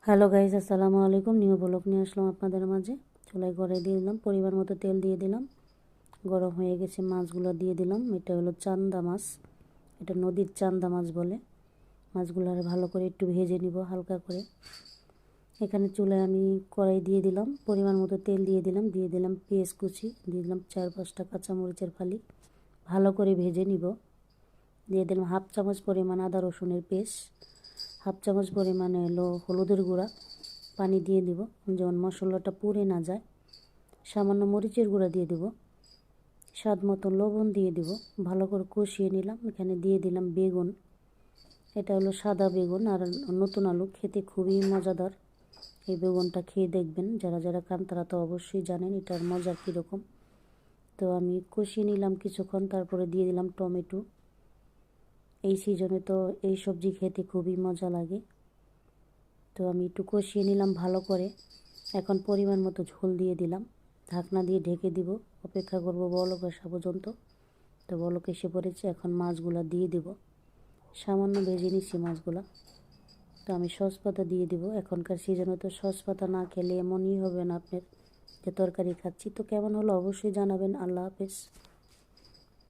Hello guys, আসসালামু আলাইকুম। New blog নিয়ে আসলাম আপনাদের মাঝে। চুলায় গড়াই দিয়ে দিলাম, পরিমাণ মতো তেল দিয়ে দিলাম। গরম হয়ে গেছে, মাছগুলো দিয়ে দিলাম। এটা হলো চান্দা মাছ, এটা নদীর চান্দা মাছ বলে। মাছগুলো আর ভালো করে একটু ভেজে নিব হালকা করে। এখানে চুলায় আমি কড়াই দিয়ে দিলাম, পরিমাণ মতো তেল দিয়ে দিলাম পেঁয়াজ কুচি, দিয়ে দিলাম 4-5টা কাঁচামরিচের ফালি, ভালো করে ভেজে নিব। দিয়ে দিলাম হাফ চামচ পরিমাণ আদা রসুনের পেস্ট, হাফ চামচ পরিমাণে হলো হলুদের গুঁড়া, পানি দিয়ে দিব যেমন মশলাটা পুড়ে না যায়। সামান্য মরিচের গুঁড়া দিয়ে দিব, স্বাদ মতো লবণ দিয়ে দিব। ভালো করে কষিয়ে নিলাম। এখানে দিয়ে দিলাম বেগুন, এটা হলো সাদা বেগুন আর নতুন আলু, খেতে খুবই মজাদার। এই বেগুনটা খেয়ে দেখবেন, যারা যারা খান তারা তো অবশ্যই জানেন এটার মজা কীরকম। তো আমি কষিয়ে নিলাম কিছুক্ষণ, তারপরে দিয়ে দিলাম টমেটো। এই সিজনে তো এই সবজি খেতে খুবই মজা লাগে। তো আমি একটু কষিয়ে নিলাম ভালো করে। এখন পরিমাণ মতো ঝোল দিয়ে দিলাম, ঢাকনা দিয়ে ঢেকে দিব, অপেক্ষা করব বলক আসা পর্যন্ত। তো বলক এসে পড়েছে, এখন মাছগুলো দিয়ে দিব। সামান্য ভেজে নিচ্ছি মাছগুলো। তো আমি সস পাতা দিয়ে দিব। এখনকার সিজনে তো সস পাতা না খেলে এমনই হবে না আপনার যে তরকারি খাচ্ছি। তো কেমন হলো অবশ্যই জানাবেন। আল্লাহ হাফেজ।